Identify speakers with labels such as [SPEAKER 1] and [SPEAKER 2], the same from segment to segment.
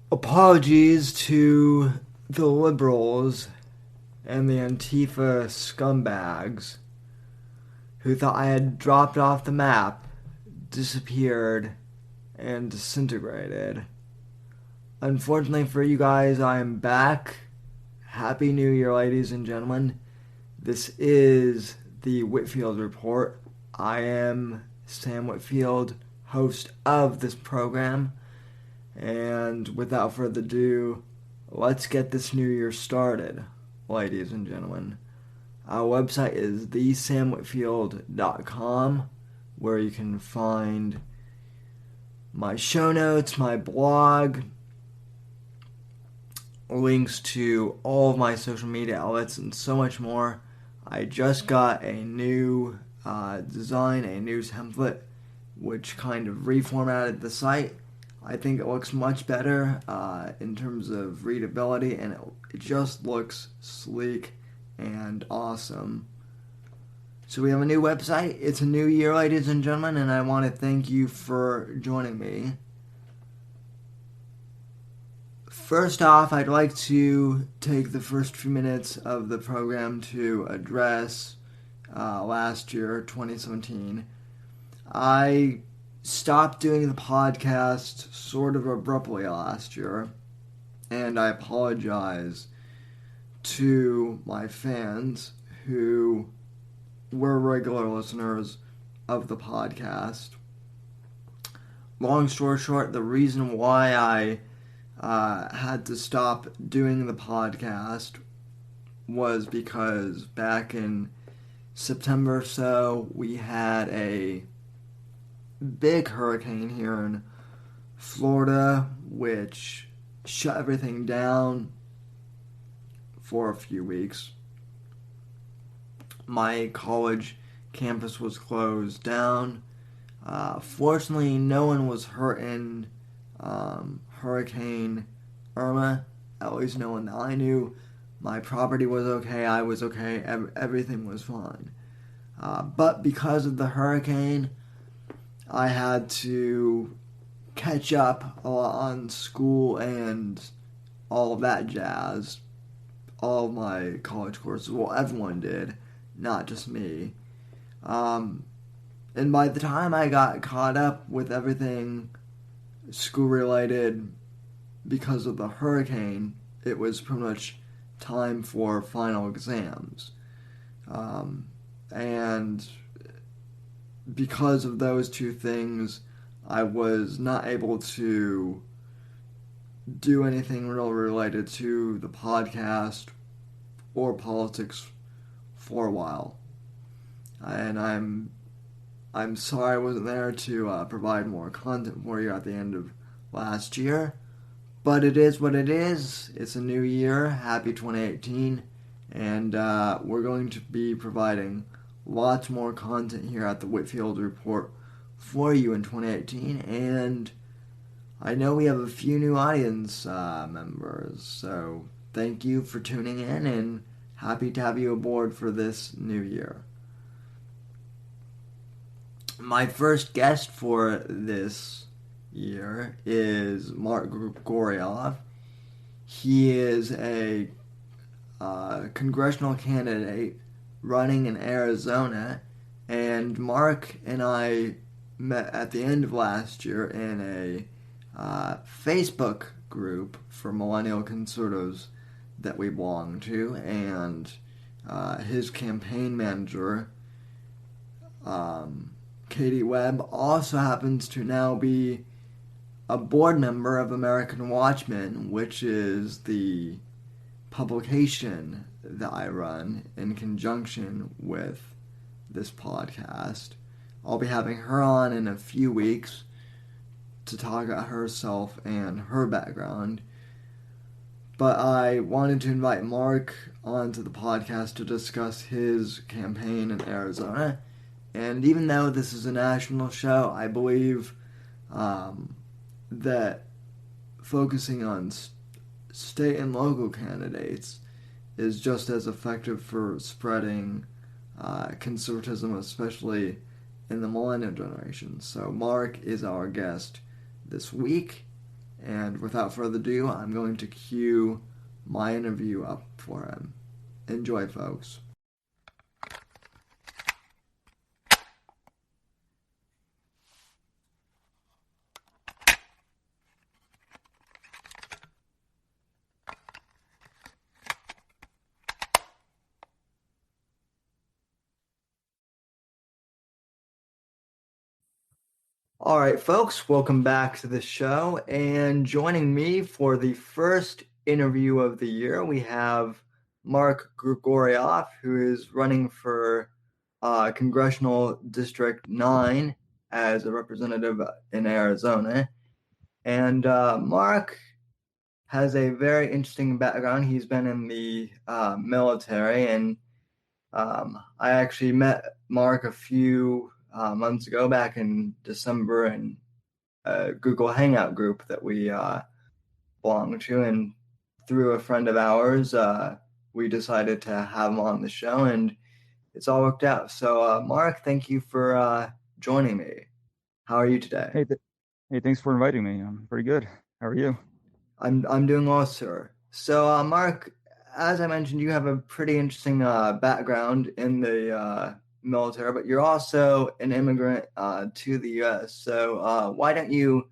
[SPEAKER 1] Apologies to the liberals and the Antifa scumbags who thought I had dropped off the map, disappeared, and disintegrated. Unfortunately for you guys, I am back. Happy New Year, ladies and gentlemen. This is the Whitfield Report. I am Sam Whitfield, host of this program. And without further ado, let's get this new year started, ladies and gentlemen. Our website is thesamwhitfield.com, where you can find my show notes, my blog, links to all of my social media outlets, and so much more. I just got a new design, a new template, which kind of reformatted the site. I think it looks much better in terms of readability, and it just looks sleek and awesome. So we have a new website. It's a new year, ladies and gentlemen, and I want to thank you for joining me. First off, I'd like to take the first few minutes of the program to address last year, 2017. I stopped doing the podcast sort of abruptly last year, and I apologize to my fans who were regular listeners of the podcast. Long story short, the reason why I had to stop doing the podcast was because back in September or so, we had a big hurricane here in Florida, which shut everything down for a few weeks. My college campus was closed down. Fortunately, no one was hurt in Hurricane Irma, at least no one that I knew. My property was okay, I was okay, everything was fine. But because of the hurricane, I had to catch up a lot on school and all of that jazz. All of my college courses. Well, everyone did, not just me. And by the time I got caught up with everything school-related because of the hurricane, it was pretty much time for final exams. And because of those two things, I was not able to do anything real related to the podcast or politics for a while. And I'm sorry I wasn't there to provide more content for you at the end of last year. But it is what it is. It's a new year. Happy 2018. And we're going to be providing lots more content here at the Whitfield Report for you in 2018, and I know we have a few new audience members, so thank you for tuning in, and happy to have you aboard for this new year. My first guest for this year is Mark Grigoriev. He is a congressional candidate running in Arizona, and Mark and I met at the end of last year in a Facebook group for millennial conservatives that we belong to, and his campaign manager, Katie Webb, also happens to now be a board member of American Watchmen, which is the publication that I run in conjunction with this podcast. I'll be having her on in a few weeks to talk about herself and her background. But I wanted to invite Mark onto the podcast to discuss his campaign in Arizona. And even though this is a national show, I believe that focusing on state and local candidates is just as effective for spreading conservatism, especially in the millennial generation. So Mark is our guest this week, And without further ado, I'm going to cue my interview up for him. Enjoy, folks. All right, folks, welcome back to the show. And joining me for the first interview of the year, we have Mark Grigoriev, who is running for Congressional District 9 as a representative in Arizona. And Mark has a very interesting background. He's been in the military, and I actually met Mark a few months ago, back in December, in a Google Hangout group that we belong to. And through a friend of ours, we decided to have him on the show, and it's all worked out. So, Mark, thank you for joining me. How are you today?
[SPEAKER 2] Hey, thanks for inviting me. I'm pretty good. How are you?
[SPEAKER 1] I'm doing well, sir. So, Mark, as I mentioned, you have a pretty interesting background in the military, but you're also an immigrant to the U.S. So, why don't you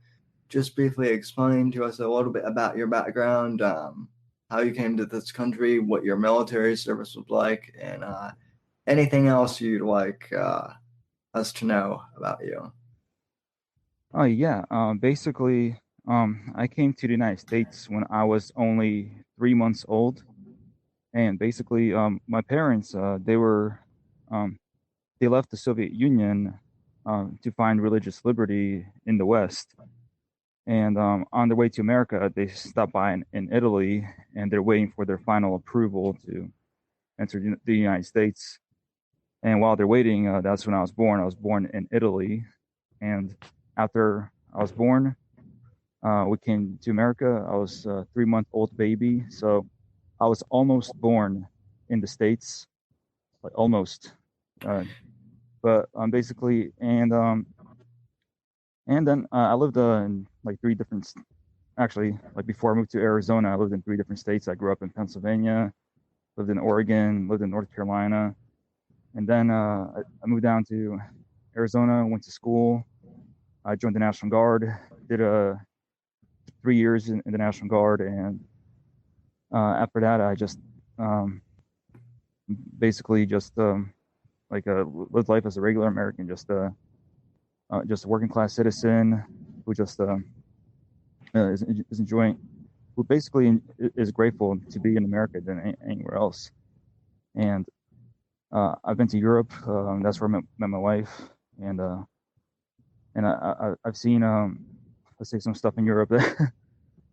[SPEAKER 1] just briefly explain to us a little bit about your background, how you came to this country, what your military service was like, and anything else you'd like us to know about you?
[SPEAKER 2] Oh yeah. Basically, I came to the United States when I was only 3 months old, and basically, my parents, um, they left the Soviet Union, to find religious liberty in the West, and on their way to America, they stopped by in Italy, and they're waiting for their final approval to enter the United States. And while they're waiting, that's when I was born. I was born in Italy. And after I was born, we came to America. I was a 3 month old baby. So I was almost born in the States, like almost. Uh, but basically, and then I lived in like actually, like before I moved to Arizona, I lived in three different states. I grew up in Pennsylvania, lived in Oregon, lived in North Carolina. And then I moved down to Arizona, went to school. I joined the National Guard, did 3 years in the National Guard, and after that, I just um, basically just like lived life as a regular American, just a working class citizen who just is enjoying, who basically is grateful to be in America than anywhere else. And I've been to Europe. That's where I met my wife, and I've seen let's say some stuff in Europe that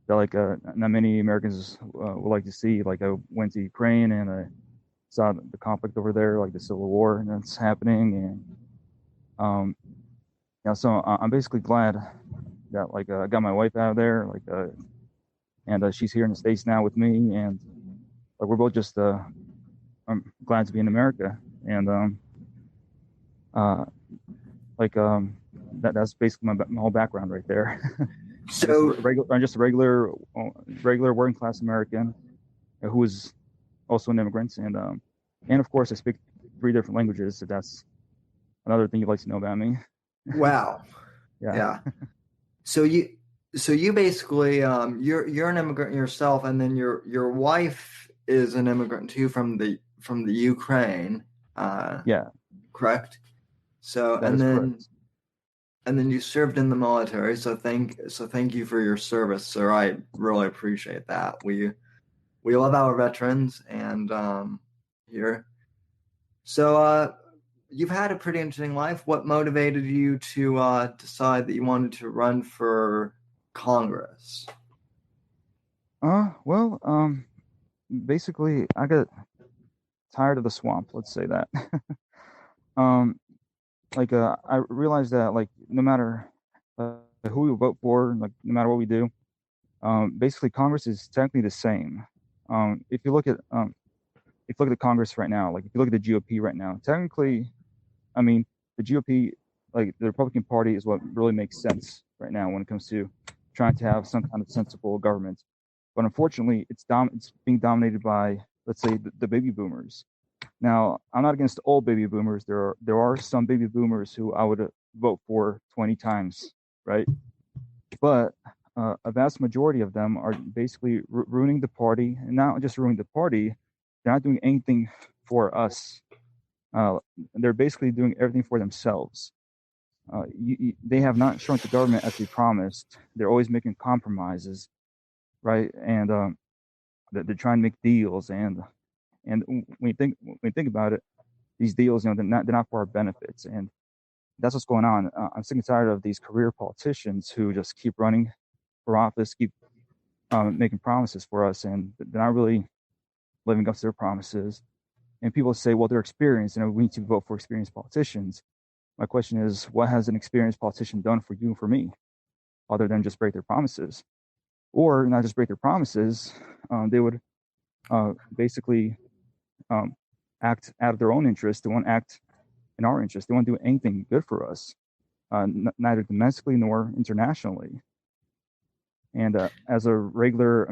[SPEAKER 2] like not many Americans would like to see. Like I went to Ukraine and I saw the conflict over there, like the civil war that's happening, and yeah. So I'm basically glad that like I got my wife out of there, like and she's here in the States now with me, and like we're both just I'm glad to be in America, and uh like that's basically my whole background right there.
[SPEAKER 1] So,
[SPEAKER 2] I'm just a regular working class American who is also an immigrant, and of course I speak three different languages. So that's another thing you'd like to know about me.
[SPEAKER 1] wow,
[SPEAKER 2] Yeah,
[SPEAKER 1] yeah. So you basically you're an immigrant yourself, and then your wife is an immigrant too from the Ukraine, uh,
[SPEAKER 2] yeah,
[SPEAKER 1] correct? So
[SPEAKER 2] that is correct.
[SPEAKER 1] and then you served in the military. So thank you for your service, sir. I really appreciate that. We love our veterans, and here. So you've had a pretty interesting life. What motivated you to decide that you wanted to run for Congress?
[SPEAKER 2] Well, basically I got tired of the swamp. Let's say that. um, like I realized that like no matter who we vote for, like no matter what we do, basically Congress is technically the same. If you look at the Congress right now, like if you look at the GOP right now, technically, I mean, the GOP, like the Republican Party, is what really makes sense right now when it comes to trying to have some kind of sensible government. But unfortunately, it's being dominated by, let's say, the baby boomers. Now, I'm not against all baby boomers. There are some baby boomers who I would vote for 20 times, right? But a vast majority of them are basically ruining the party, and not just ruining the party, they're not doing anything for us. Uh, they're basically doing everything for themselves. They have not shown the government as they promised. They're always making compromises, right? And they're trying to make deals, and when you think about it, these deals, they're not for our benefits, and that's what's going on. I'm sick and tired of these career politicians who just keep running for office, keep making promises for us, and they're not really living up to their promises. And people say, well, they're experienced, we need to vote for experienced politicians. My question is, what has an experienced politician done for you and for me, other than just break their promises? Or not just break their promises, they would basically act out of their own interest. They won't act in our interest. They won't do anything good for us, neither domestically nor internationally. And as a regular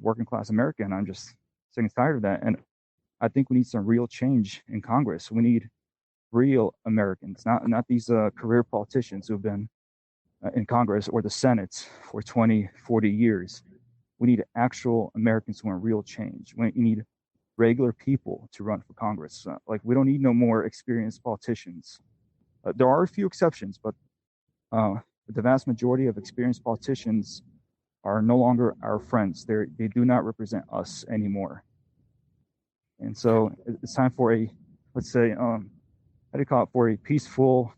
[SPEAKER 2] working class American, I'm just sick and tired of that. And I think we need some real change in Congress. We need real Americans, not these career politicians who've been in Congress or the Senate for 20, 40 years. We need actual Americans who want real change. We need regular people to run for Congress. Like, we don't need no more experienced politicians. There are a few exceptions, but the vast majority of experienced politicians are no longer our friends. They do not represent us anymore. And so it's time for let's say, how do you call it, for a peaceful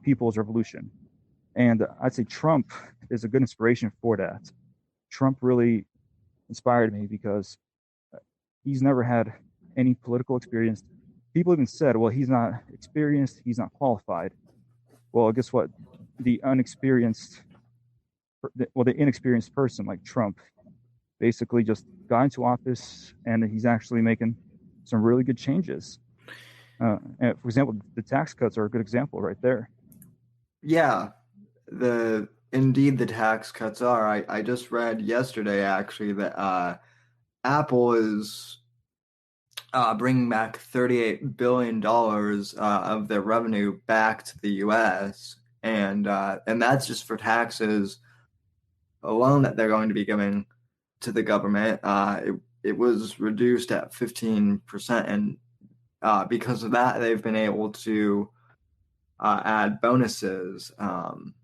[SPEAKER 2] people's revolution. And I'd say Trump is a good inspiration for that. Trump really inspired me because he's never had any political experience. People even said, well, he's not experienced, he's not qualified. Well, guess what? The inexperienced person like Trump basically just got into office, and he's actually making some really good changes. And for example, the tax cuts are a good example right there.
[SPEAKER 1] Yeah, indeed the tax cuts are. I just read yesterday actually that Apple is bringing back $38 billion of their revenue back to the U.S. And that's just for taxes alone that they're going to be giving to the government. It was reduced at 15%, and because of that, they've been able to add bonuses and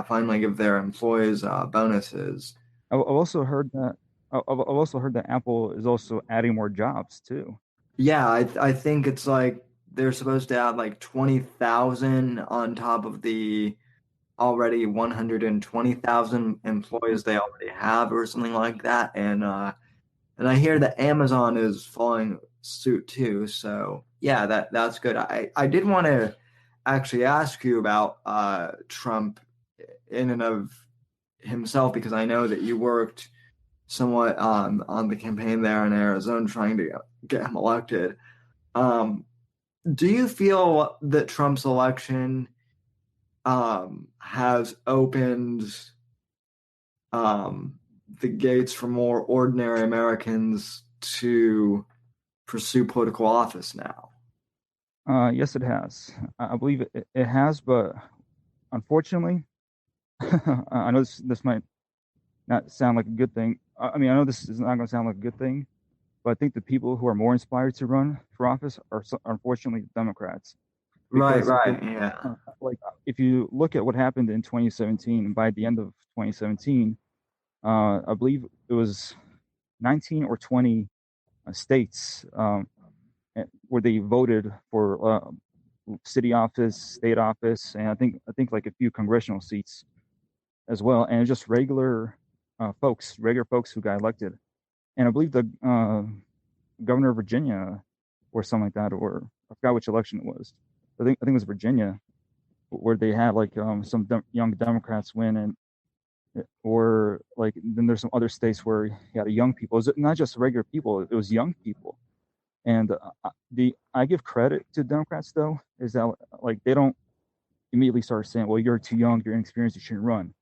[SPEAKER 1] finally give their employees bonuses.
[SPEAKER 2] I've also heard that. I've also heard that Apple is also adding more jobs too.
[SPEAKER 1] Yeah, I think it's like they're supposed to add like 20,000 on top of the already 120,000 employees they already have, or something like that. And I hear that Amazon is following suit too. So yeah, that's good. I did want to actually ask you about Trump in and of himself, because I know that you worked somewhat on the campaign there in Arizona trying to get him elected. Um, do you feel that Trump's election has opened the gates for more ordinary Americans to pursue political office now?
[SPEAKER 2] Yes, it has. I believe it has, but unfortunately, I know this might not sound like a good thing. I mean, I know this is not going to sound like a good thing, but I think the people who are more inspired to run for office are unfortunately Democrats.
[SPEAKER 1] Right,
[SPEAKER 2] Because
[SPEAKER 1] right, yeah.
[SPEAKER 2] if you look at what happened in 2017, and by the end of 2017, I believe it was 19 or 20 states where they voted for city office, state office, and I think like a few congressional seats as well, and just regular folks who got elected. And I believe the governor of Virginia or something like that, or I forgot which election it was. I think it was Virginia, where they had like some young Democrats win, and or like then there's some other states where you had young people. It was not just regular people; it was young people. And the I give credit to Democrats though, is that like they don't immediately start saying, "Well, you're too young, you're inexperienced, you shouldn't run."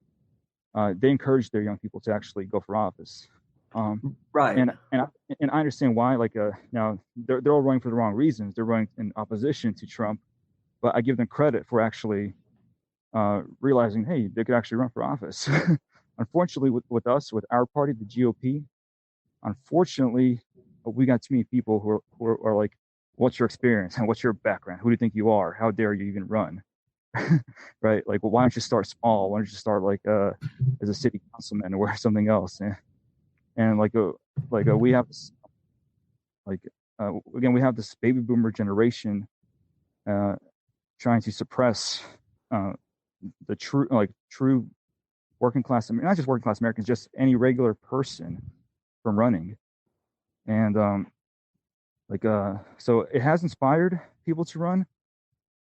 [SPEAKER 2] they encourage their young people to actually go for office. Um,
[SPEAKER 1] Right.
[SPEAKER 2] and I understand why. Like now they're all running for the wrong reasons. They're running in opposition to Trump, but I give them credit for actually realizing, hey, they could actually run for office. Unfortunately, with us, with our party, the GOP, unfortunately, we got too many people who are like, what's your experience and what's your background? Who do you think you are? How dare you even run? Right? Like, well, why don't you start small? Why don't you start like as a city councilman or something else? And we have this like again we have this baby boomer generation uh, trying to suppress uh, the true working class, not just working class Americans, just any regular person from running. And so it has inspired people to run,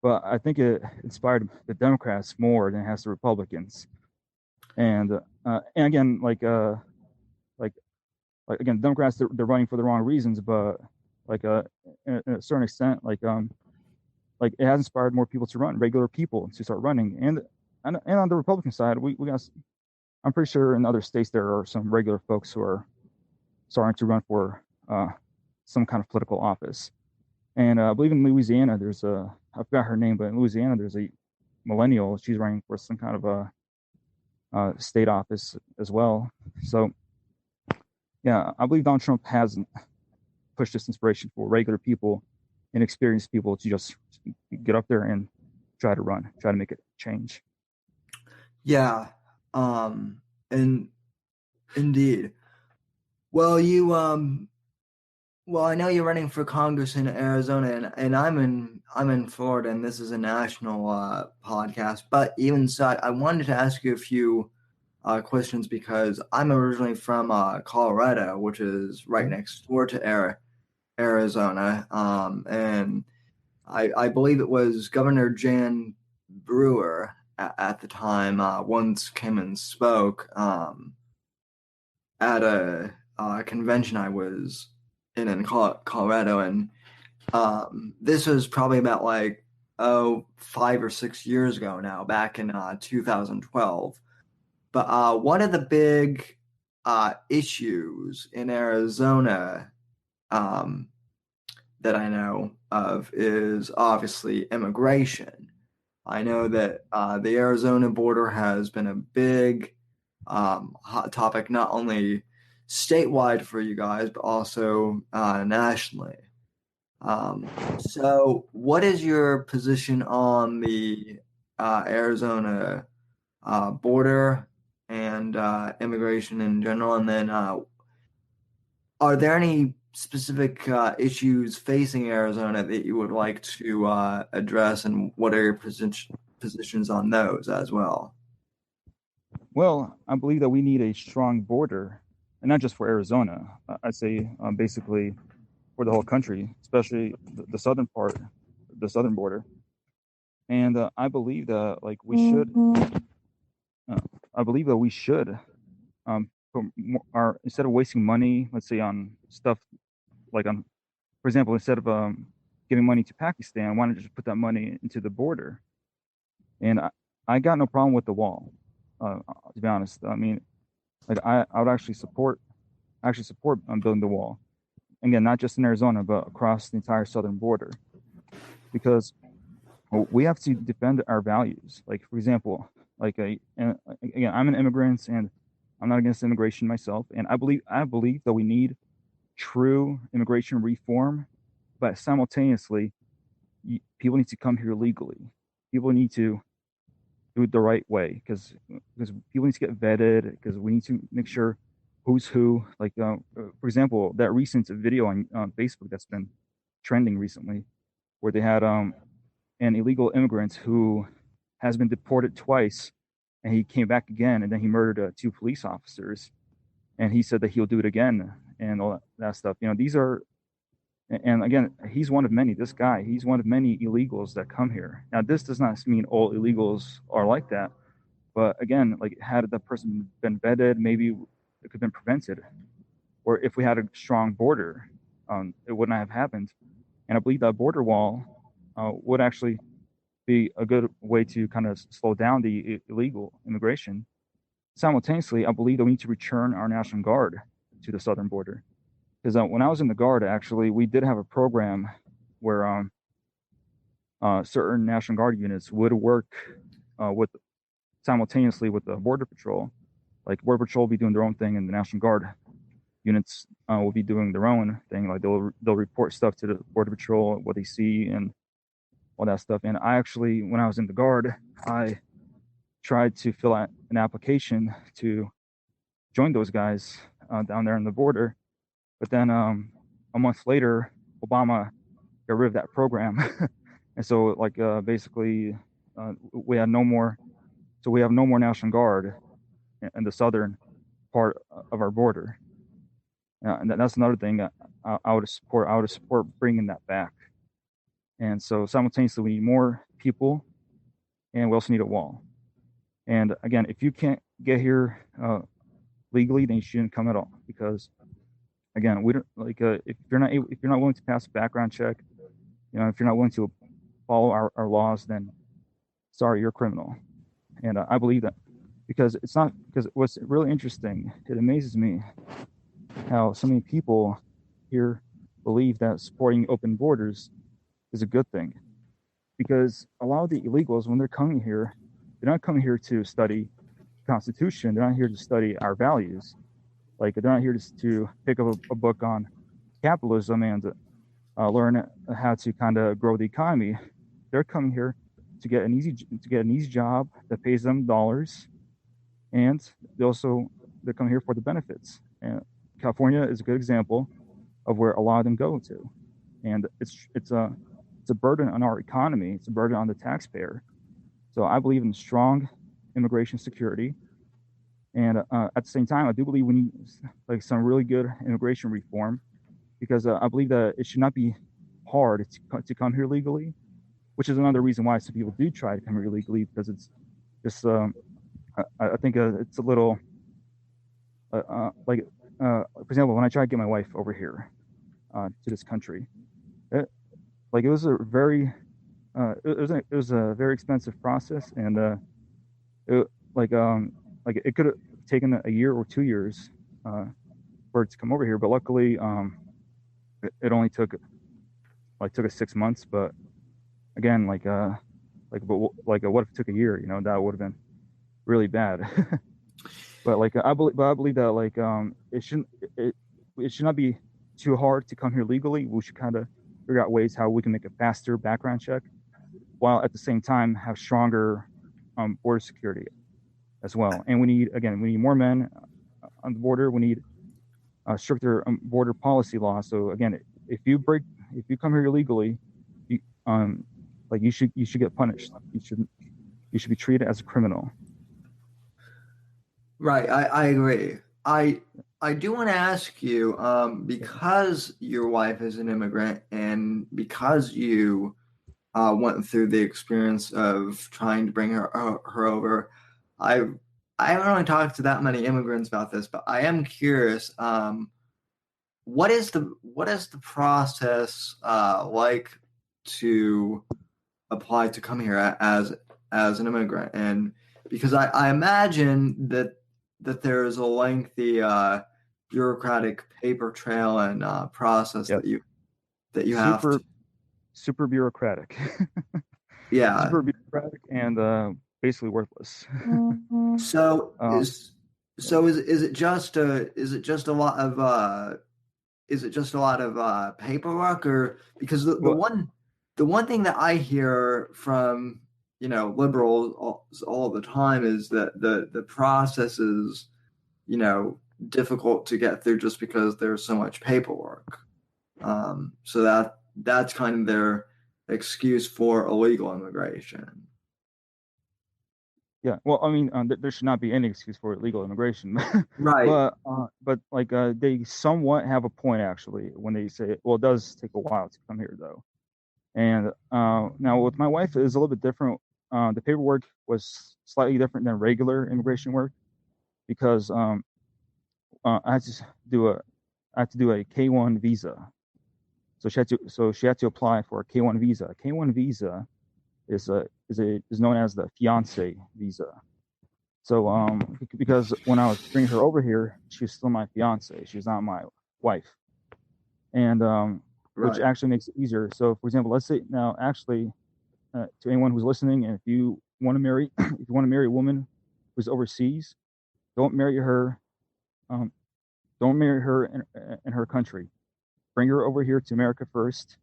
[SPEAKER 2] but I think it inspired the Democrats more than it has the Republicans. And again, like again, Democrats they're running for the wrong reasons, but like in a certain extent, like it has inspired more people to run, regular people to start running. And on the Republican side, we got, I'm pretty sure in other states there are some regular folks who are starting to run for some kind of political office. And I believe in Louisiana, I forgot her name, but in Louisiana, there's a millennial. She's running for some kind of a state office as well. So, yeah, I believe Donald Trump has pushed this inspiration for regular people and experienced people to just get up there and try to run, try to make a change.
[SPEAKER 1] Yeah. And indeed. Well, I know you're running for Congress in Arizona, and I'm in Florida, and this is a national podcast. But even so, I wanted to ask you a few questions because I'm originally from Colorado, which is right next door to Arizona. And I believe it was Governor Jan Brewer at the time once came and spoke at a convention I was in Colorado, and this was probably about like 5 or 6 years ago now, back in 2012. But one of the big issues in Arizona um, that I know of is obviously immigration. I know that the Arizona border has been a big hot topic, not only statewide for you guys, but also nationally. So, what is your position on the Arizona border and immigration in general? And then, are there any specific issues facing Arizona that you would like to address, and what are your positions on those as well?
[SPEAKER 2] Well, I believe that we need a strong border, and not just for Arizona. I'd say basically for the whole country, especially the southern part, the southern border. And I believe that like we should, uh, I believe that we should, put more, our instead of wasting money, let's say on stuff like on, for example, instead of giving money to Pakistan, why not just put that money into the border? And I got no problem with the wall, to be honest. I mean, like I would actually support building the wall. Again, not just in Arizona, but across the entire southern border, because we have to defend our values. Like, for example, and again, I'm an immigrant, and I'm not against immigration myself, and I believe that we need true immigration reform, but simultaneously, people need to come here legally. People need to do it the right way because people need to get vetted because we need to make sure who's who. Like, for example, that recent video on Facebook that's been trending recently, where they had an illegal immigrant who has been deported twice, and he came back again, and then he murdered two police officers, and he said that he'll do it again and all that stuff. These are, and again, he's one of many. This guy, he's one of many illegals that come here. Now, this does not mean all illegals are like that, but again, like had the person been vetted, maybe it could have been prevented. Or if we had a strong border, it wouldn't have happened. And I believe that border wall would actually be a good way to kind of slow down the illegal immigration. simultaneously, I believe that we need to return our National Guard to the southern border. Because when I was in the Guard, actually, we did have a program where certain National Guard units would work with simultaneously with the Border Patrol. Like Border Patrol will be doing their own thing, and the National Guard units will be doing their own thing. Like they'll report stuff to the Border Patrol, what they see, and all that stuff. And I actually, when I was in the Guard, I tried to fill out an application to join those guys down there on the border. But then a month later, Obama got rid of that program, and so like basically we had no more. So we have no more National Guard in the southern part of our border, and that's another thing I would support. I would support bringing that back. And so simultaneously, we need more people, and we also need a wall. And again, if you can't get here legally, then you shouldn't come at all. Because again, we don't like if you're not able, if you're not willing to pass a background check, if you're not willing to follow our laws, then sorry, you're a criminal. And I believe that because it's not because what's really interesting, it amazes me how so many people here believe that supporting open borders is a good thing. Because a lot of the illegals, when they're coming here, they're not coming here to study the Constitution. They're not here to study our values. Like they're not here to pick up a book on capitalism and learn how to kind of grow the economy. They're coming here to get an easy job that pays them dollars, and they're coming here for the benefits. And California is a good example of where a lot of them go to, and it's a burden on our economy. It's a burden on the taxpayer. So I believe in strong immigration security, and at the same time, I do believe we need like some really good immigration reform because I believe that it should not be hard to come here legally, which is another reason why some people do try to come here illegally because it's just I think it's a little for example, when I tried to get my wife over here to this country, it was a very it was a very expensive process, and it it could have taken a year or 2 years for it to come over here, but luckily it only took us 6 months. But again, what if it took a year? That would have been really bad. But I believe that it should not be too hard to come here legally. We should kind of figure out ways how we can make a faster background check, while at the same time have stronger border security as well. And we need more men on the border. We need stricter border policy law. So again, if you come here illegally, you should get punished. You should be treated as a criminal.
[SPEAKER 1] Right, I agree. I do want to ask you, because your wife is an immigrant and because you went through the experience of trying to bring her over, I I haven't really talked to that many immigrants about this, but I am curious. What is the process like to apply to come here as an immigrant? And because I imagine that there is a lengthy bureaucratic paper trail and process
[SPEAKER 2] Yep.
[SPEAKER 1] that you have
[SPEAKER 2] Super
[SPEAKER 1] to.
[SPEAKER 2] super bureaucratic.
[SPEAKER 1] Yeah.
[SPEAKER 2] Super bureaucratic and basically worthless.
[SPEAKER 1] So
[SPEAKER 2] uh,
[SPEAKER 1] is
[SPEAKER 2] yeah.
[SPEAKER 1] so is it just a lot of paperwork, or because
[SPEAKER 2] Well,
[SPEAKER 1] the one thing that I hear from liberals all the time is that the process is difficult to get through just because there's so much paperwork. So that's kind of their excuse for illegal immigration.
[SPEAKER 2] yeah. Well, I mean, there should not be any excuse for illegal immigration,
[SPEAKER 1] Right.
[SPEAKER 2] but they somewhat have a point actually when they say, well, it does take a while to come here though. And now with my wife, it is a little bit different. The paperwork was slightly different than regular immigration work because I had to do a K1 visa. So she had to apply for a K1 visa. A K1 visa is known as the fiance visa. So because when I was bringing her over here, she was still my fiance. She was not my wife, and which
[SPEAKER 1] Right.
[SPEAKER 2] actually makes it easier. So, for example, let's say now, actually, to anyone who's listening, and if you want to marry, if you want to marry a woman who's overseas, don't marry her. Um, don't marry her in her country. Bring her over here to America first,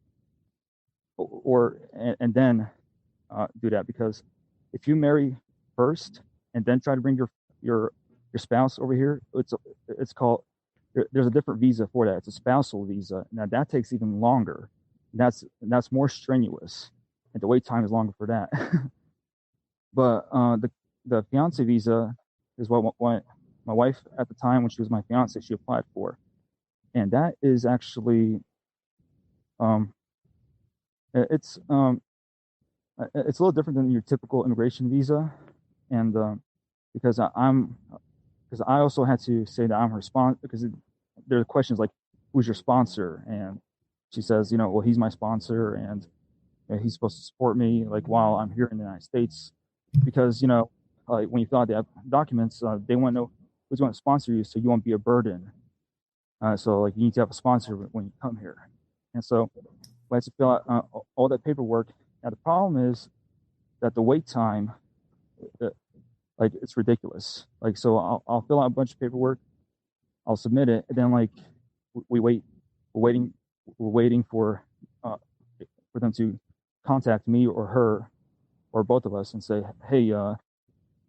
[SPEAKER 2] and then do that. Because if you marry first and then try to bring your your spouse over here, it's called, there's a different visa for that. It's a spousal visa. Now that takes even longer. That's more strenuous, and the wait time is longer for that. But the fiance visa is what my wife at the time when she was my fiance she applied for, and that is actually um, it's it's a little different than your typical immigration visa, and because I'm because I also had to say that I'm her sponsor, because there are questions like, who's your sponsor, and she says, well, he's my sponsor, and he's supposed to support me like while I'm here in the United States, because when you fill out the documents, they want to know who's going to sponsor you, so you won't be a burden. So like you need to have a sponsor when you come here, and so we had to fill out all that paperwork. Now the problem is that the wait time, uh, like it's ridiculous. Like so, I'll fill out a bunch of paperwork, I'll submit it, and then like we wait, we're waiting, we're waiting uh, for them to contact me or her or both of us and say, hey,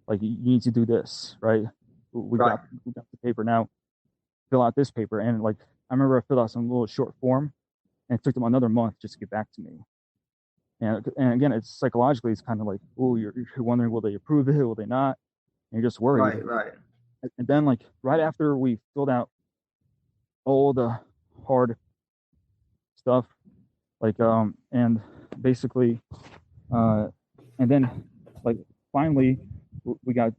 [SPEAKER 2] like you need to do this, right?
[SPEAKER 1] Right.
[SPEAKER 2] We got the paper now. Fill out this paper, and like I remember I filled out some little short form, and it took them another month just to get back to me. And again, it's psychologically, it's kind of like, oh, you're wondering, will they approve it? Will they not? And you're just worried.
[SPEAKER 1] Right. Right.
[SPEAKER 2] And then like right after we filled out all the hard stuff, like and basically uh and then like finally we got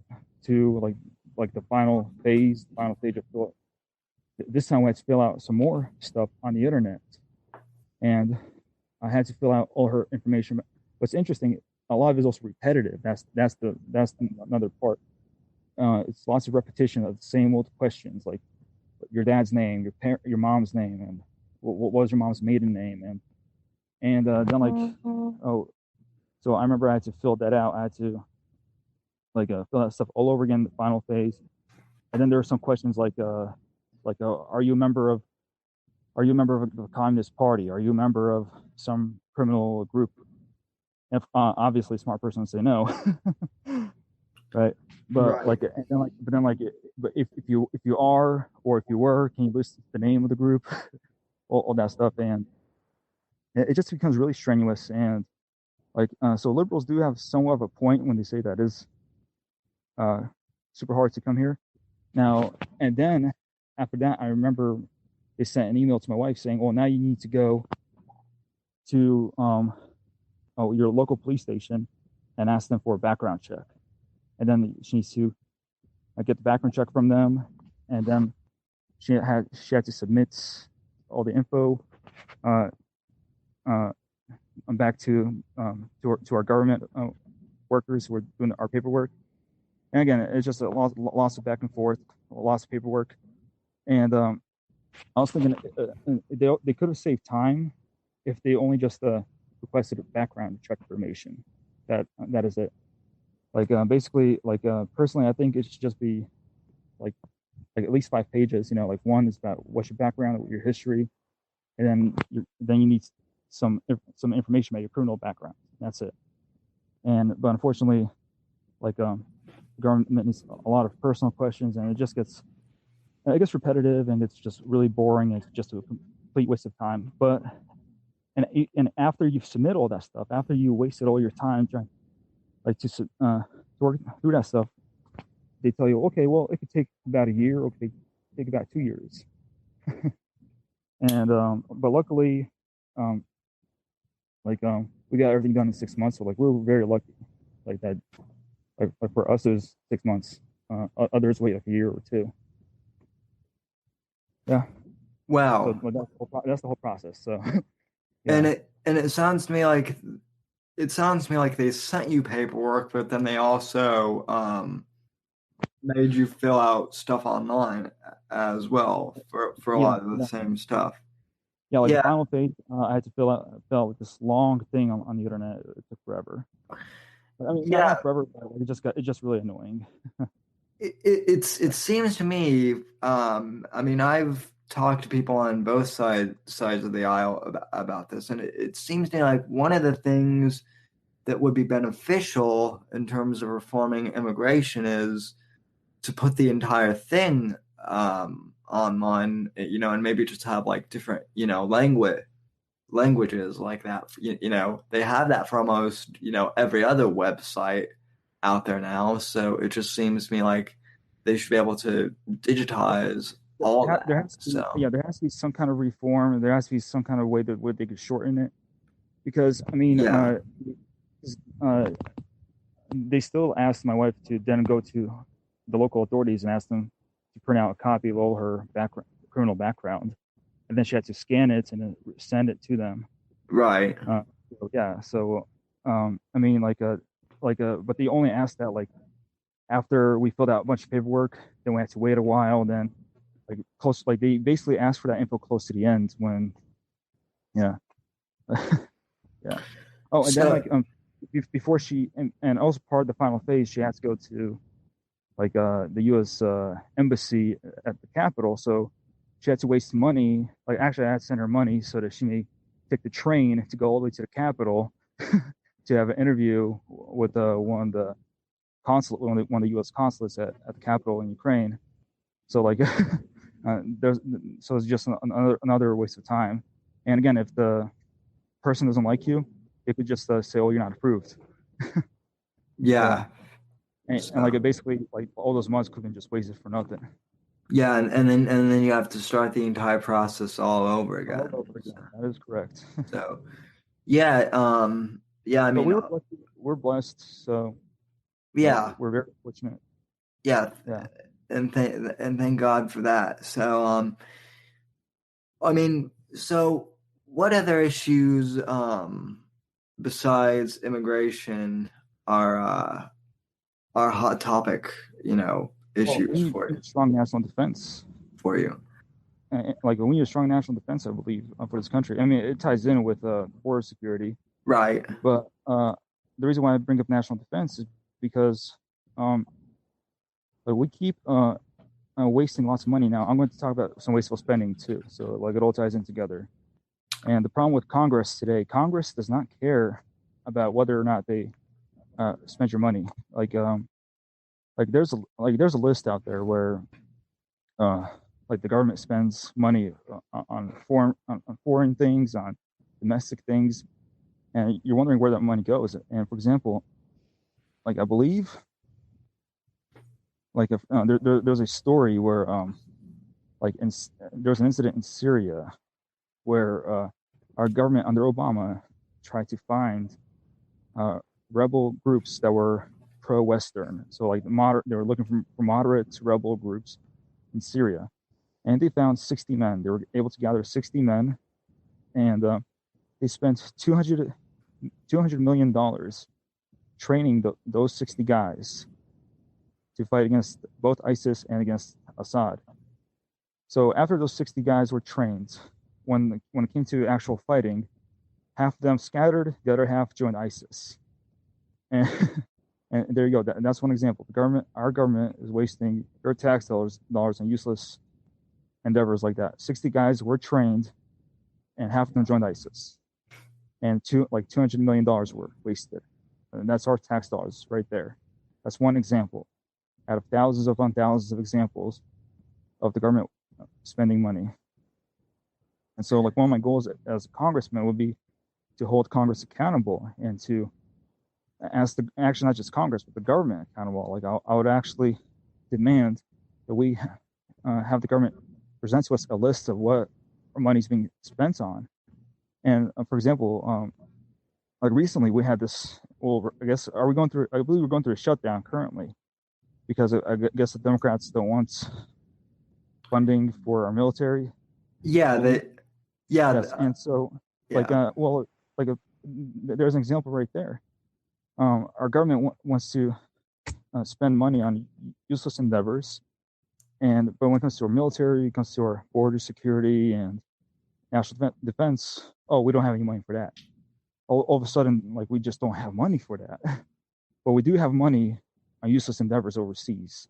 [SPEAKER 2] to like the final stage of fill. This time we had to fill out some more stuff on the internet, and I had to fill out all her information. What's interesting, a lot of it is also repetitive. That's another part. It's lots of repetition of the same old questions, like your dad's name, your mom's name, and what was your mom's maiden name, and then like, oh, so I remember I had to fill that out. I had to like fill that stuff all over again, the final phase. And then there were some questions like are you a member of the Communist Party? Are you a member of some criminal group? If obviously a smart person would say no, right? But
[SPEAKER 1] Right.
[SPEAKER 2] like, and then like, but then like, but if you are, or if you were, can you list the name of the group? All that stuff, and it just becomes really strenuous. And like, so liberals do have somewhat of a point when they say that is uh, super hard to come here. Now, and then after that, I remember they sent an email to my wife saying, "Well, now you need to go to your local police station and ask them for a background check." And then she needs to get the background check from them, and then she had to submit all the info uh, uh, back to our government workers who are doing our paperwork. And again, it's just a lots of back and forth, lots of paperwork. And I was thinking they could have saved time if they only just requested a background check information. That is it. Like basically, like personally, I think it should just be like at least 5 pages. Like one is about what's your background, your history, and then you need some information about your criminal background. That's it. But unfortunately, like the government needs a lot of personal questions, and it gets repetitive, and it's just really boring. And it's just a complete waste of time. But and after you submit all that stuff, after you wasted all your time trying like to work through that stuff, they tell you, okay, well, it could take about a year, or it could take about 2 years. And but luckily, um, we got everything done in 6 months. So like we're very lucky, like that. Like for us, it was 6 months. Others wait like a year or two. Yeah. So
[SPEAKER 1] Wow.
[SPEAKER 2] well, that's the whole process. So
[SPEAKER 1] And
[SPEAKER 2] yeah.
[SPEAKER 1] it sounds to me like they sent you paperwork, but then they also made you fill out stuff online as well for a
[SPEAKER 2] Yeah,
[SPEAKER 1] lot of the
[SPEAKER 2] yeah,
[SPEAKER 1] same stuff.
[SPEAKER 2] yeah. Like the
[SPEAKER 1] Yeah,
[SPEAKER 2] final phase, I had to fill out with this long thing on the internet. It took forever. But, I mean,
[SPEAKER 1] yeah.
[SPEAKER 2] not forever, but it just really annoying.
[SPEAKER 1] It seems to me. I mean, I've talked to people on both sides of the aisle about this, and it seems to me like one of the things that would be beneficial in terms of reforming immigration is to put the entire thing online, and maybe just have like different, languages like that. They have that for almost, every other website out there now. So it just seems to me like they should be able to digitize all
[SPEAKER 2] There
[SPEAKER 1] that.
[SPEAKER 2] has to be,
[SPEAKER 1] So
[SPEAKER 2] yeah, there has to be some kind of reform. There has to be some kind of way that where they could shorten it. Because I mean,
[SPEAKER 1] yeah,
[SPEAKER 2] uh, they still asked my wife to then go to the local authorities and ask them to print out a copy of all her background, criminal background, and then she had to scan it and then send it to them.
[SPEAKER 1] right.
[SPEAKER 2] Uh, so, yeah, so I mean, but they only asked that like after we filled out a bunch of paperwork, then we had to wait a while. Then like close, like they basically asked for that info close to the end when, yeah, yeah. Oh, and then
[SPEAKER 1] So
[SPEAKER 2] like before and also part of the final phase, she had to go to like the U.S. Embassy at the Capitol. So she had to waste money. Like actually, I had to send her money so that she may take the train to go all the way to the Capitol to have an interview with one of the U.S. consulates at the Capitol in Ukraine. So like, so it's just another waste of time. And again, if the person doesn't like you, they could just say, "Oh, you're not approved." Yeah,
[SPEAKER 1] yeah,
[SPEAKER 2] and like
[SPEAKER 1] so
[SPEAKER 2] it basically like all those months could have been just wasted for nothing.
[SPEAKER 1] yeah, and then you have to start the entire process all over
[SPEAKER 2] All
[SPEAKER 1] again.
[SPEAKER 2] over again. That is correct.
[SPEAKER 1] So yeah, yeah. I
[SPEAKER 2] But
[SPEAKER 1] mean,
[SPEAKER 2] we're blessed, so
[SPEAKER 1] yeah,
[SPEAKER 2] we're very fortunate.
[SPEAKER 1] yeah,
[SPEAKER 2] Yeah.
[SPEAKER 1] and thank God for that. So I mean, so what other issues besides immigration are are hot topic,
[SPEAKER 2] Well,
[SPEAKER 1] issues for
[SPEAKER 2] we need strong national defense.
[SPEAKER 1] you?
[SPEAKER 2] Like we need a strong national defense, I believe, for this country. I mean, it ties in with border security,
[SPEAKER 1] Right.
[SPEAKER 2] but the reason why I bring up national defense is because um, like we keep wasting lots of money. Now, I'm going to talk about some wasteful spending too. So, like, it all ties in together. And the problem with Congress today, Congress does not care about whether or not they spend your money. There's a list out there where uh, like the government spends money on foreign things, on domestic things, and you're wondering where that money goes. And for example, like I believe, like if there's a story where there's an incident in Syria where our government under Obama tried to find uh, rebel groups that were pro-Western. So like they were looking for moderate to rebel groups in Syria, and they found 60 men. They were able to gather 60 men, and they spent $200 million training those 60 guys to fight against both ISIS and against Assad. So after those 60 guys were trained, when it came to actual fighting, half of them scattered, the other half joined ISIS. And and there you go. That's one example. Our government, is wasting their tax dollars on useless endeavors like that. 60 guys were trained, and half of them joined ISIS, and $200 million were wasted. And that's our tax dollars right there. That's one example out of thousands of examples of the government spending money. And so, like one of my goals as a congressman would be to hold Congress accountable and to ask actually not just Congress but the government accountable. Like I would actually demand that we have the government present to us a list of what our money's being spent on. And for example, like recently we had this. Well, I guess are we going through? I believe we're going through a shutdown currently because I guess the Democrats don't want funding for our military. I
[SPEAKER 1] Yeah,
[SPEAKER 2] believe.
[SPEAKER 1] yeah,
[SPEAKER 2] Yes, and so like
[SPEAKER 1] yeah.
[SPEAKER 2] like there's an example right there. Our government wants to spend money on useless endeavors. But when it comes to our military, it comes to our border security and national defense, oh, we don't have any money for that. All of a sudden, like we just don't have money for that. But we do have money on useless endeavors overseas.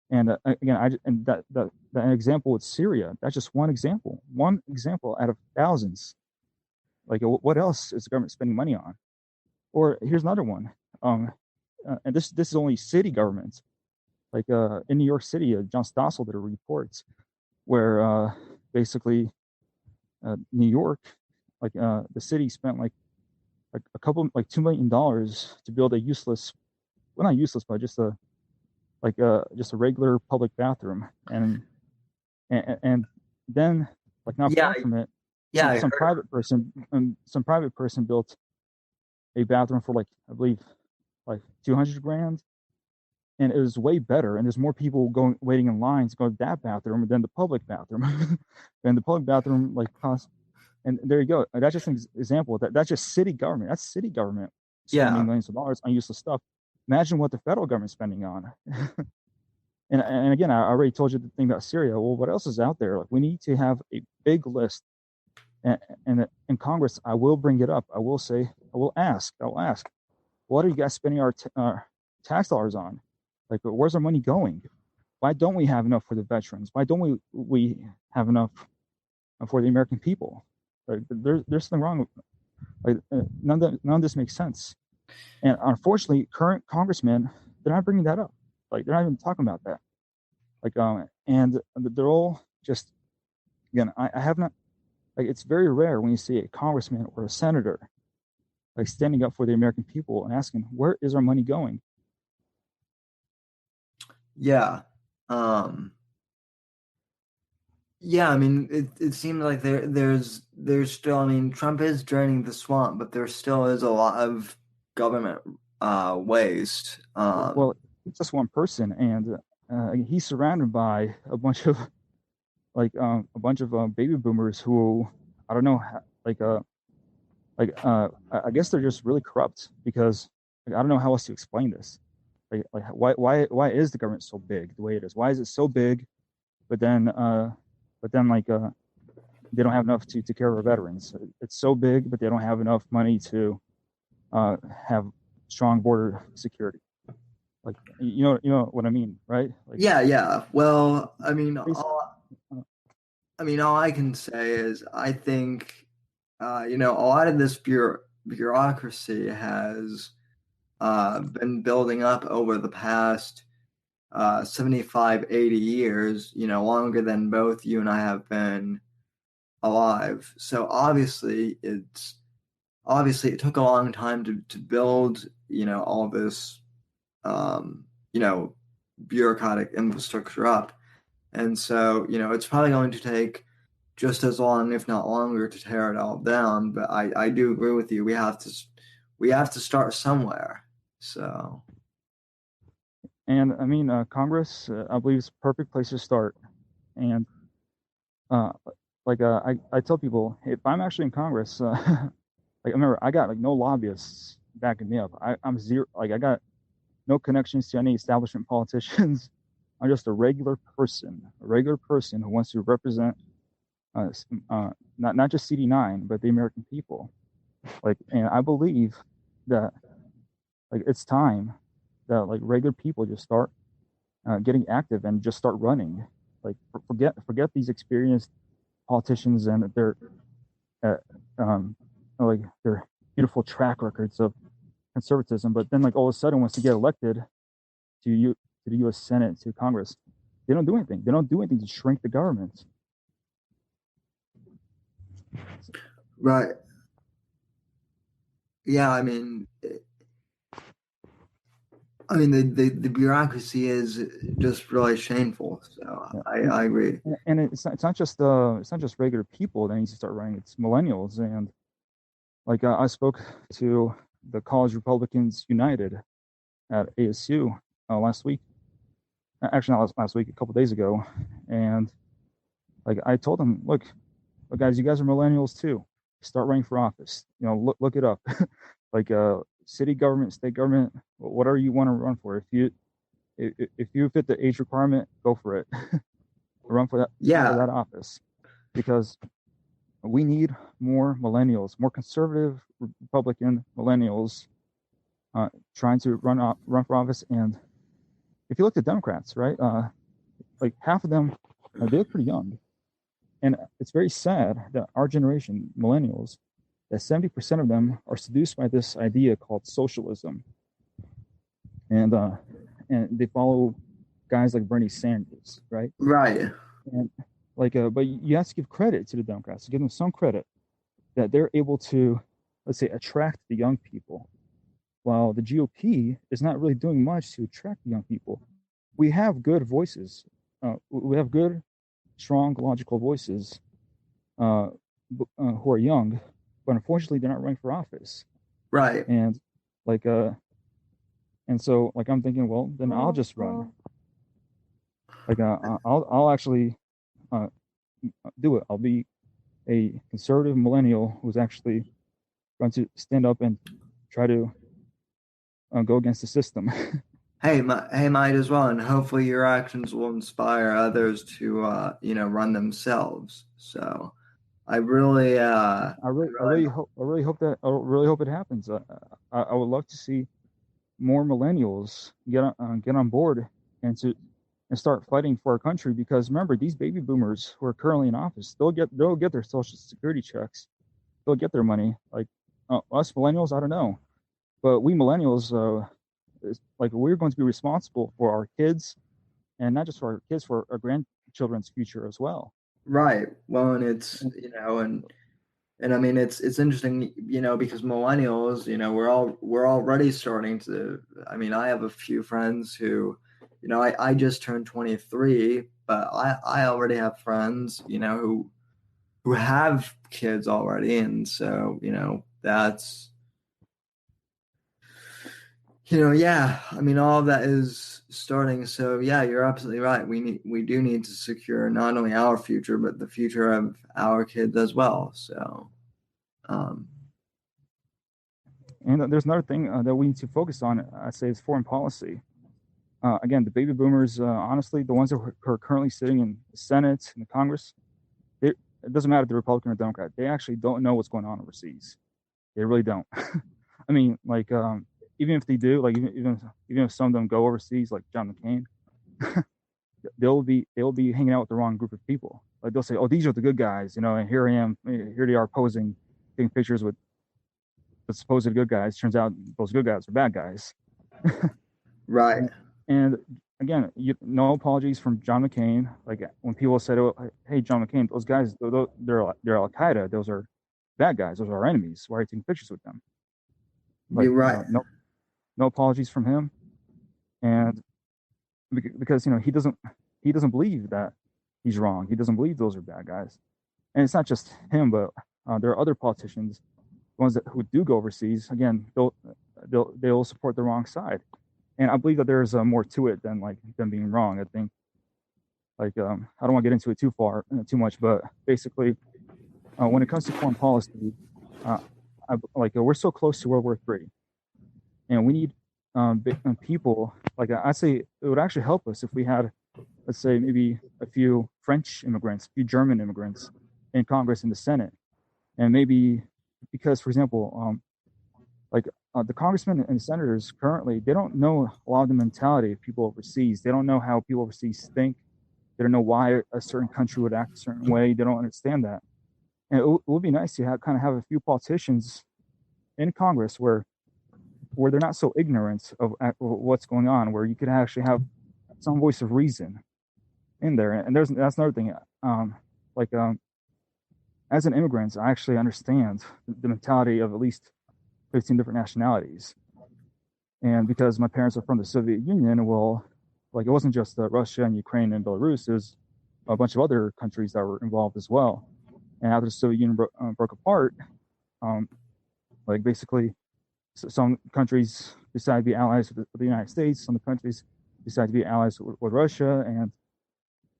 [SPEAKER 2] And again, that example with Syria, that's just one example out of thousands. Like, what else is the government spending money on? Or here's another one. And this is only city governments. Like in New York City, John Stossel did a report where basically New York, like the city spent like a couple, like $2 million to build a useless, well, not useless, but just a regular public bathroom, and then like not
[SPEAKER 1] Yeah,
[SPEAKER 2] far from it,
[SPEAKER 1] yeah, I
[SPEAKER 2] some
[SPEAKER 1] heard.
[SPEAKER 2] some private person built a bathroom for like I believe like 200 grand, and it was way better. And there's more people going waiting in line to go to that bathroom than the public bathroom, and the public bathroom like cost. And there you go. That's just an example. That's just city government. That's city government spending
[SPEAKER 1] Yeah,
[SPEAKER 2] millions of dollars on useless stuff. Imagine what the federal government's spending on. And again, I already told you the thing about Syria. Well, what else is out there? Like we need to have a big list. And in Congress, I will bring it up. I will say, I will ask, what are you guys spending our tax dollars on? Like, where's our money going? Why don't we have enough for the veterans? Why don't we have enough for the American people? Like, there's something wrong. Like, none of this makes sense. And unfortunately, current congressmen, they're not bringing that up. Like, they're not even talking about that. Like, and they're all just, again, I have not, like, it's very rare when you see a congressman or a senator like standing up for the American people and asking, where is our money going?
[SPEAKER 1] yeah. Um, yeah, I mean, it seems like there's still, I mean, Trump is draining the swamp, but there still is a lot of government waste.
[SPEAKER 2] Well, it's just one person, and he's surrounded by a bunch of baby boomers who I don't know, I guess they're just really corrupt because like, I don't know how else to explain this. Like why is the government so big the way it is? Why is it so big? But then they don't have enough to take care of our veterans. It's so big, but they don't have enough money to have strong border security. Like you know what I mean, right? Like
[SPEAKER 1] Yeah, yeah. Well,
[SPEAKER 2] basically,
[SPEAKER 1] I mean, all I can say is I think, a lot of this bureaucracy has been building up over the past 75, 80 years, longer than both you and I have been alive. So obviously it took a long time to build, all this, um, you know, bureaucratic infrastructure up. And so, it's probably going to take just as long, if not longer, to tear it all down. But I do agree with you. We have to start somewhere. So
[SPEAKER 2] and I mean, Congress, I believe, is a perfect place to start. And uh, I tell people, hey, if I'm actually in Congress, like remember, I got like no lobbyists backing me up. I'm zero. Like I got no connections to any establishment politicians. I'm just a regular person who wants to represent uh, not just CD9, but the American people. Like, and I believe that like it's time that like regular people just start getting active and just start running. Like, forget these experienced politicians and their uh, um, like their beautiful track records of conservatism, but then like all of a sudden wants to get elected to the U.S. Senate, to Congress. They don't do anything. They don't do anything to shrink the government.
[SPEAKER 1] right. Yeah, the bureaucracy is just really shameful. So
[SPEAKER 2] Yeah.
[SPEAKER 1] I agree.
[SPEAKER 2] And it's not just regular people that need to start running. It's millennials. And like I spoke to the College Republicans United at ASU last week. Actually, not last week, a couple days ago. And like I told them, look, guys, you guys are millennials too. Start running for office. You know, look it up. Like city government, state government, whatever you want to run for. if you fit the age requirement, go for it. Run for
[SPEAKER 1] Yeah,
[SPEAKER 2] that office, because we need more millennials, more conservative Republican millennials, trying to run for office. And if you look at Democrats, right, like half of them, they look pretty young, and it's very sad that our generation, millennials, that 70% of them are seduced by this idea called socialism, and they follow guys like Bernie Sanders, right?
[SPEAKER 1] right,
[SPEAKER 2] And but you have to give credit to the Democrats, give them some credit that they're able to, let's say, attract the young people, while the GOP is not really doing much to attract the young people. We have good voices. We have good, strong, logical voices, uh, who are young, but unfortunately, they're not running for office.
[SPEAKER 1] right.
[SPEAKER 2] And like, so like I'm thinking, well, then I'll just run. Like, I'll actually uh, do it. I'll be a conservative millennial who's actually going to stand up and try to go against the system.
[SPEAKER 1] Hey, might as well, and hopefully your actions will inspire others to, run themselves. So I really,
[SPEAKER 2] I really hope it happens. I would love to see more millennials get on board and start fighting for our country, because remember, these baby boomers who are currently in office, they'll get their social security checks, they'll get their money. Like, us millennials, I don't know, but we millennials, like, we're going to be responsible for our kids, and not just for our kids, for our grandchildren's future as well.
[SPEAKER 1] right. Well, and it's,
[SPEAKER 2] And
[SPEAKER 1] and I mean, it's interesting, because millennials, we're already starting to. I mean, I have a few friends who, I just turned 23, but I already have friends, who have kids already, and so that's yeah. I mean, all of that is starting. So yeah, you're absolutely right. We do need to secure not only our future, but the future of our kids as well. So. Um,
[SPEAKER 2] there's another thing that we need to focus on. I say is foreign policy. Again, the baby boomers, honestly, the ones who are currently sitting in the Senate and the Congress, it doesn't matter if they're Republican or Democrat. They actually don't know what's going on overseas. They really don't. I mean, like, even if they do, like, even if some of them go overseas, like John McCain, they'll be hanging out with the wrong group of people. Like, they'll say, "Oh, these are the good guys," and here I am, here they are posing, taking pictures with the supposed good guys. Turns out those good guys are bad guys.
[SPEAKER 1] right,
[SPEAKER 2] And again, no apologies from John McCain. Like, when people said, "Oh, hey, John McCain, those guys, they're Al Qaeda. Those are bad guys. Those are our enemies. Why are you taking pictures with them?" Like,
[SPEAKER 1] you're right,
[SPEAKER 2] no apologies from him. And because he doesn't believe that he's wrong. He doesn't believe those are bad guys. And it's not just him, but there are other politicians, ones who do go overseas. Again, they'll support the wrong side. And I believe that there's more to it than like them being wrong. I think, like, I don't want to get into it too much, but basically, when it comes to foreign policy, uh, we're so close to World War III, and we need people. Like, I say, it would actually help us if we had, let's say, maybe a few French immigrants, a few German immigrants in Congress and the Senate, and maybe, because, for example, the congressmen and senators currently, they don't know a lot of the mentality of people overseas. They don't know how people overseas think. They don't know why a certain country would act a certain way. They don't understand that. And it would be nice to have a few politicians in Congress where they're not so ignorant of what's going on, where you could actually have some voice of reason in there. And that's another thing. Like, as an immigrant, I actually understand the mentality of at least 15 different nationalities. And because my parents are from the Soviet Union, well, like, it wasn't just Russia and Ukraine and Belarus. There's a bunch of other countries that were involved as well. And after the Soviet Union broke apart, um, like, basically, some countries decided to be allies with the United States. Some countries decided to be allies with Russia, and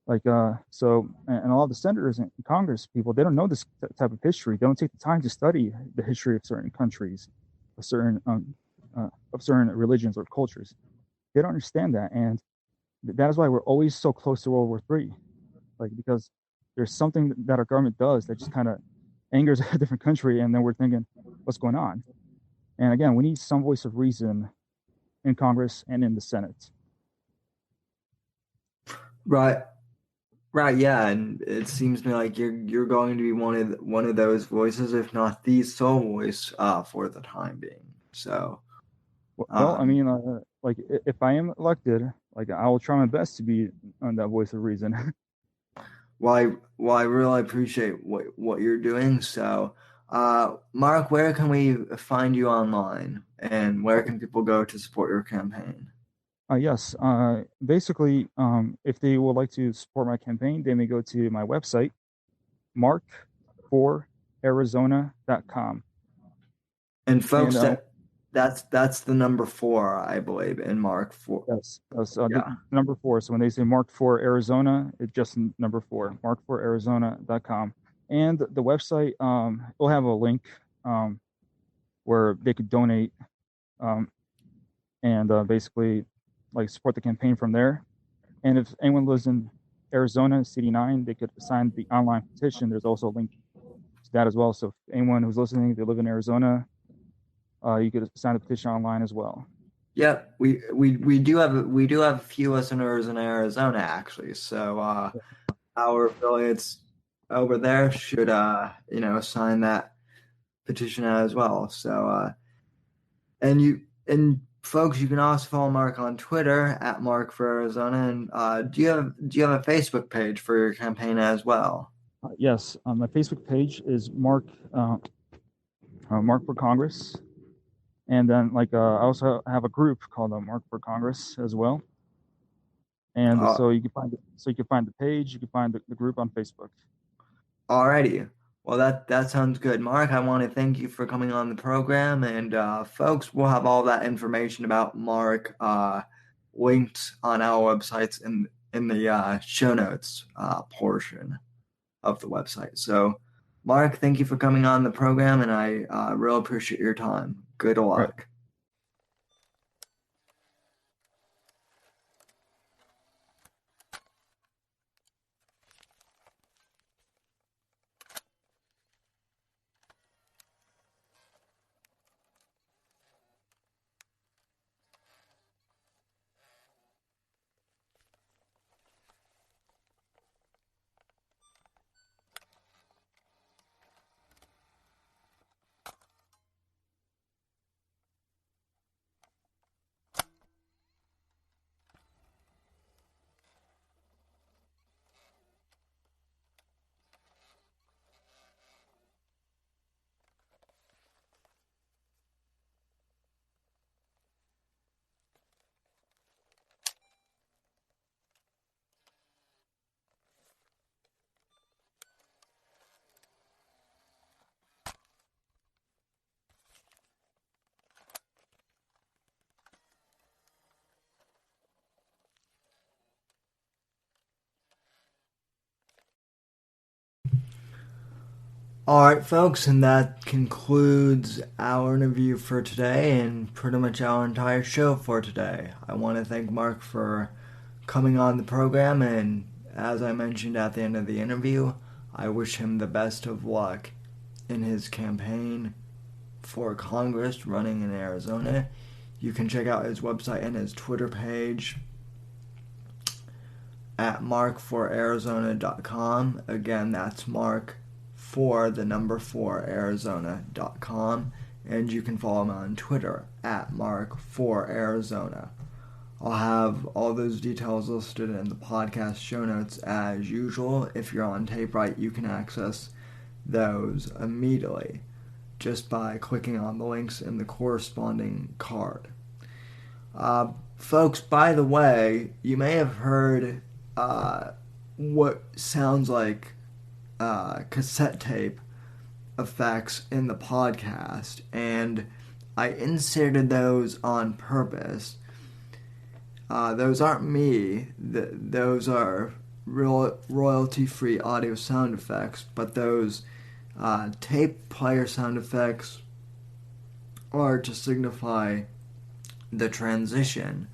[SPEAKER 2] and a lot of the senators and Congress people, they don't know this type of history. They don't take the time to study the history of certain countries, of certain religions or cultures. They don't understand that, and That is why we're always so close to World War III, like because there's something that our government does that just kind of angers a different country, and then we're thinking, what's going on? And again, we need some voice of reason in Congress and in the Senate.
[SPEAKER 1] Right. Right, yeah, and it seems to me like you're going to be one of those voices, if not the sole voice, for the time being. So,
[SPEAKER 2] Well, I
[SPEAKER 1] um,
[SPEAKER 2] mean, like if I am elected, like I will try my best to be on that voice of reason.
[SPEAKER 1] I really appreciate what you're doing. So, Mark, where can we find you online, and where can people go to support your campaign?
[SPEAKER 2] Yes, basically, if they would like to support my campaign, they may go to my website, mark4arizona.com.
[SPEAKER 1] And
[SPEAKER 2] And
[SPEAKER 1] folks, that's the number four, I believe, in Mark four.
[SPEAKER 2] yes, the
[SPEAKER 1] Yeah.
[SPEAKER 2] number four. So when they say Mark for Arizona, it's just number four, mark4arizona.com. And the website, will have a link um, where they could donate um, and basically like support the campaign from there. And if anyone lives in Arizona, CD9, they could sign the online petition. There's also a link to that as well. So if anyone who's listening, they live in Arizona, you could sign the petition online as well.
[SPEAKER 1] Yeah, we do have a few listeners in Arizona actually. So our affiliates over there should sign that petition out as well. So and folks, you can also follow Mark on Twitter at Mark for Arizona. And do you have a Facebook page for your campaign as well?
[SPEAKER 2] Yes, my Facebook page is Mark for Congress, and then I also have a group called Mark for Congress as well. And
[SPEAKER 1] Uh,
[SPEAKER 2] so you can find the page, you can find the group on Facebook.
[SPEAKER 1] Alrighty. Well, that sounds good, Mark. I want to thank you for coming on the program, and folks, we'll have all that information about Mark linked on our websites in the show notes portion of the website. So, Mark, thank you for coming on the program, and I really appreciate your time. Good
[SPEAKER 2] All right.
[SPEAKER 1] luck. All right, folks, and that concludes our interview for today and pretty much our entire show for today. I want to thank Mark for coming on the program, and as I mentioned at the end of the interview, I wish him the best of luck in his campaign for Congress running in Arizona. You can check out his website and his Twitter page at mark4arizona.com. Again, that's Mark for the number 4 Arizona.com. And you can follow him on Twitter at Mark4Arizona. I'll have all those details listed in the podcast show notes as usual. If you're on Tape Right, you can access those immediately just by clicking on the links in the corresponding card. Folks, by the way, you may have heard what sounds like cassette tape effects in the podcast, and I inserted those on purpose. Those aren't me. Those are royalty-free audio sound effects, but those tape player sound effects are to signify the transition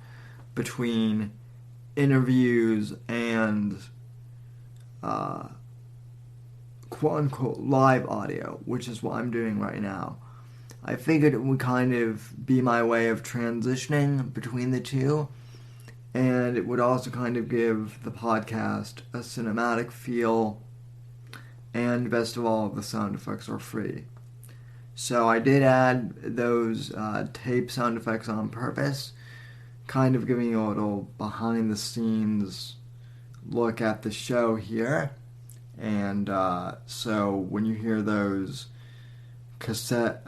[SPEAKER 1] between interviews and quote-unquote live audio, which is what I'm doing right now. I figured it would kind of be my way of transitioning between the two, and it would also kind of give the podcast a cinematic feel, and best of all, the sound effects are free. So I did add those tape sound effects on purpose, kind of giving you a little behind-the-scenes look at the show here. And so when you hear those cassette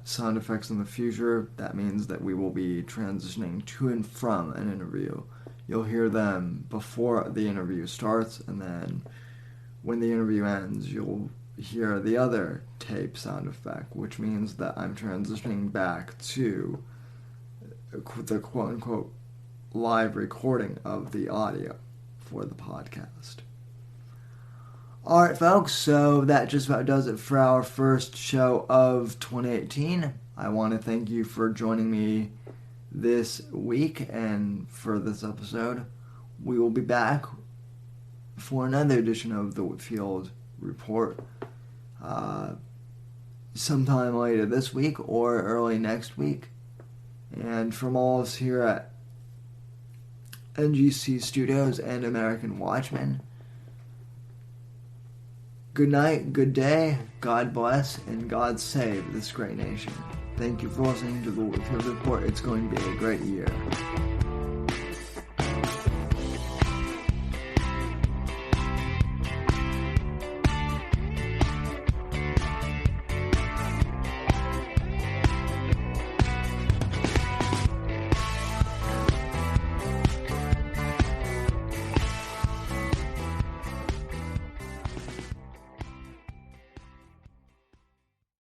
[SPEAKER 1] sound effects in the future, that means that we will be transitioning to and from an interview. You'll hear them before the interview starts, and then when the interview ends, you'll hear the other tape sound effect, which means that I'm transitioning back to the quote-unquote live recording of the audio for the podcast. Alright folks, so that just about does it for our first show of 2018. I want to thank you for joining me this week and for this episode. We will be back for another edition of the Whitfield Report sometime later this week or early next week. And from all of us here at NGC Studios and American Watchmen, good night, good day, God bless, and God save this great nation. Thank you for listening to the Whitfield Report. It's going to be a great year.